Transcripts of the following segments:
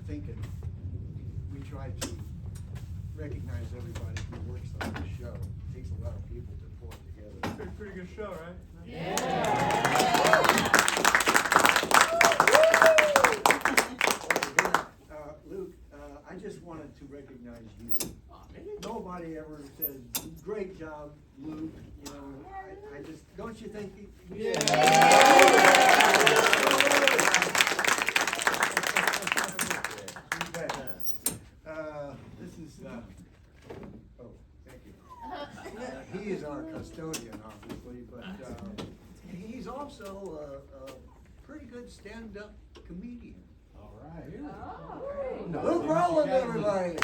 thinking we try to recognize everybody who works on this show. It takes a lot of people to pull it together. Pretty good show, right? Yeah. Luke, I just wanted to recognize you. Nobody ever says, great job, Luke. You know, I just, don't you think? Yeah. This is, oh, thank you. He is our custodian, obviously, but he's also a pretty good stand-up comedian. All right. No, Luke Rowland, everybody.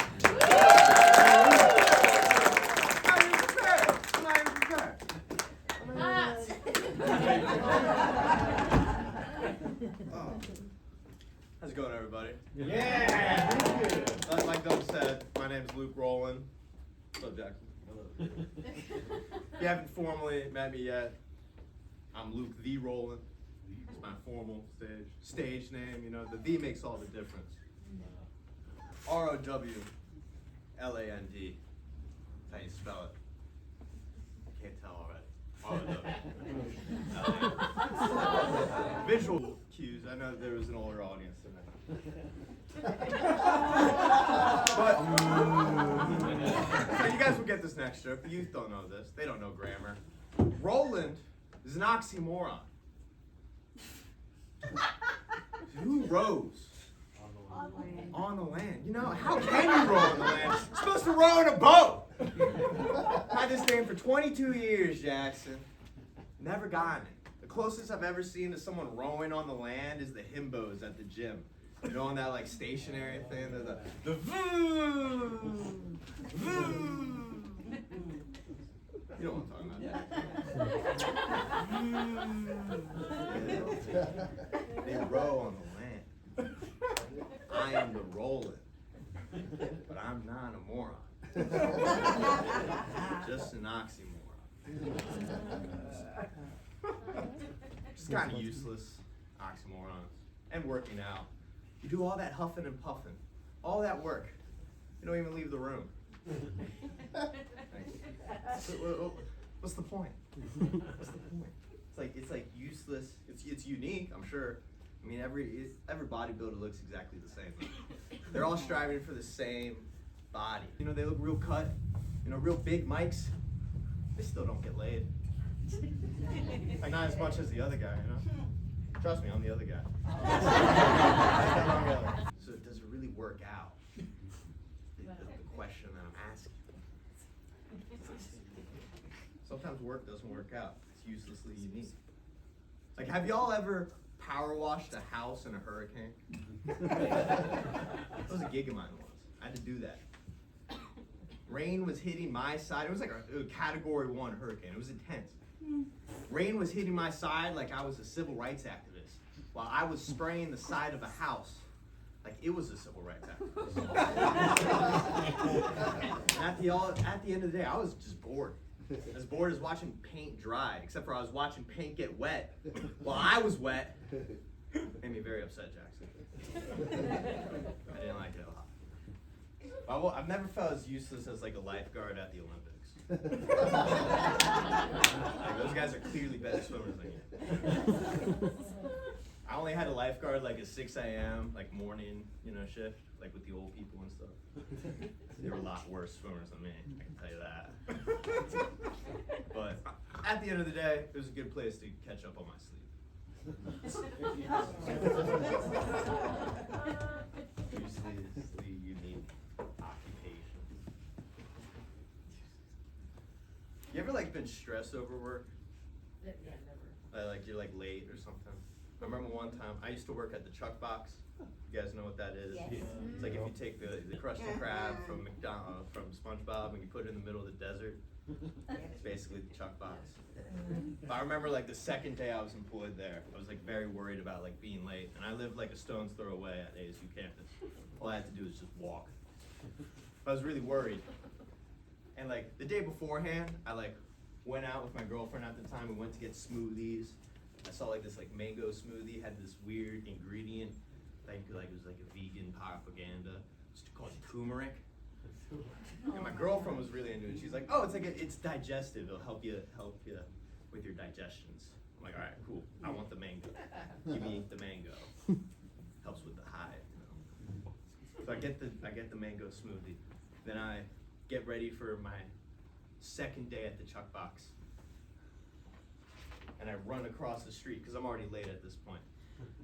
How's it going, everybody? Yeah. Like Doug said, my name is Luke Rowland. What's up, Jackson? If you haven't formally met me yet, I'm Luke the Rowland. It's my formal stage name. You know, the V makes all the difference. Rowland. That's how you spell it. Can't tell already. Rowland. Visual cues. I know there was an older audience tonight. But so you guys will get this next joke. The youth don't know this. They don't know grammar. Rowland is an oxymoron. Who rows? On the land. You know, how can you row on the land? You're supposed to row in a boat. Had this name for 22 years, Jackson. Never gotten it. The closest I've ever seen to someone rowing on the land is the himbos at the gym. You know, on that like stationary thing, the vroom, vroom. You know what I'm talking about. They row on the land. I am the Rowland, but I'm not a moron. Just an oxymoron. Just kind of useless oxymorons. And working out. You do all that huffing and puffing, all that work. You don't even leave the room. What's the point? What's the point? It's like useless. It's unique, I'm sure. I mean, every bodybuilder looks exactly the same. They're all striving for the same body. You know, they look real cut. You know, real big mics. They still don't get laid. Like not as much as the other guy, you know. Trust me, I'm the other guy. So does it really work out? The question that I'm asking. Sometimes work doesn't work out. It's uselessly unique. Like, have y'all ever power washed a house in a hurricane? That was a gig of mine once. I had to do that. Rain was hitting my side. It was like a category 1 hurricane. It was intense. Rain was hitting my side like I was a civil rights activist, while I was spraying the side of a house like it was a civil rights activist. At the end of the day, I was just bored. As bored as watching paint dry, except for I was watching paint get wet while I was wet. Made me very upset, Jackson. I didn't like it a lot. I've never felt as useless as like a lifeguard at the Olympics. Like, those guys are clearly better swimmers than you. I only had a lifeguard like a 6 a.m. like morning, you know, shift, like with the old people and stuff. They were a lot worse swimmers than me, I can tell you that. But at the end of the day, it was a good place to catch up on my sleep. Uselessly unique occupation. You ever like been stressed over work? Yeah, never. Like you're like late or something? I remember one time, I used to work at the Chuck Box. You guys know what that is? Yes. It's like if you take the Krusty Krab from from SpongeBob and you put it in the middle of the desert. It's basically the Chuck Box. But I remember like the second day I was employed there, I was like very worried about like being late. And I lived like a stone's throw away at ASU campus. All I had to do was just walk. But I was really worried. And like the day beforehand, I like went out with my girlfriend at the time. We went to get smoothies. I saw like this like mango smoothie, had this weird ingredient, it was like a vegan propaganda. It's called turmeric. And my girlfriend was really into it. She's like, oh, it's digestive. It'll help you with your digestions. I'm like, all right, cool. I want the mango. Give me the mango. Helps with the hive, you know. So I get the mango smoothie. Then I get ready for my second day at the Chuck Box. And I run across the street because I'm already late at this point.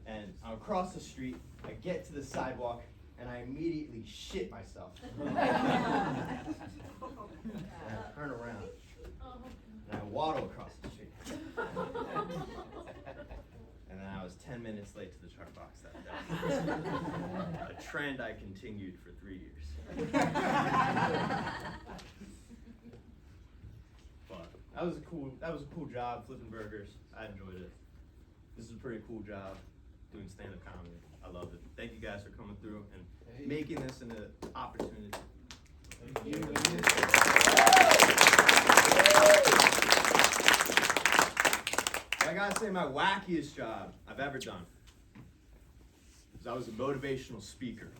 And I'm across the street, I get to the sidewalk, and I immediately shit myself. And I turn around, and I waddle across the street. And then I was 10 minutes late to the Chuck Box that day. A trend I continued for 3 years. But that was a cool job flipping burgers. I enjoyed it. This is a pretty cool job doing stand-up comedy. I love it. Thank you guys for coming through and making this an opportunity. Thank you. I gotta say, my wackiest job I've ever done is I was a motivational speaker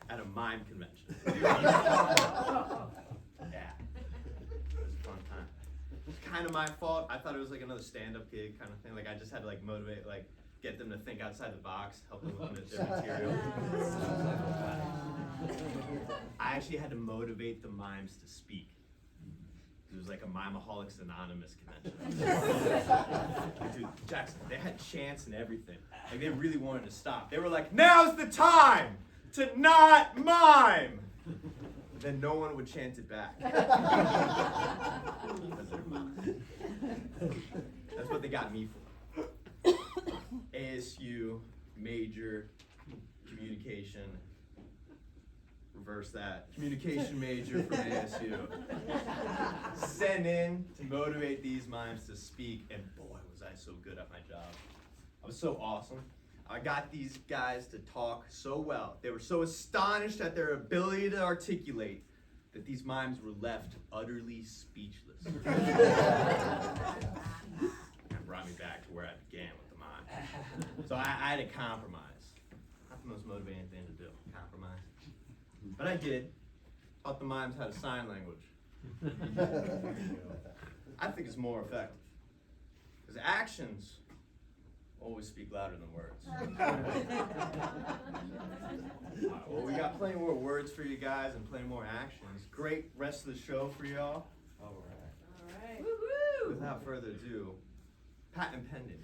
at a mime convention. Yeah, it was a fun time. It was kind of my fault. I thought it was like another stand-up gig kind of thing. Like I just had to like motivate, like get them to think outside the box, help them with their material. I actually had to motivate the mimes to speak. It was like a Mimaholics Anonymous convention. Dude, Jackson, they had chants and everything. Like they really wanted to stop. They were like, now's the time to not mime. Then no one would chant it back. That's what they got me for. ASU major communication. Reverse that. Communication major from ASU. Sent in to motivate these mimes to speak, and boy, was I so good at my job. I was so awesome. I got these guys to talk so well. They were so astonished at their ability to articulate that these mimes were left utterly speechless. That brought me back to where I began with the mime. So I had to compromise. Not the most motivating thing to do, compromise. But I did. Taught the mimes how to sign language. I think it's more effective. Because actions always speak louder than words. Well, we got plenty more words for you guys and plenty more actions. Great rest of the show for y'all. All right. All right. Woo-hoo! Without further ado, patent pending.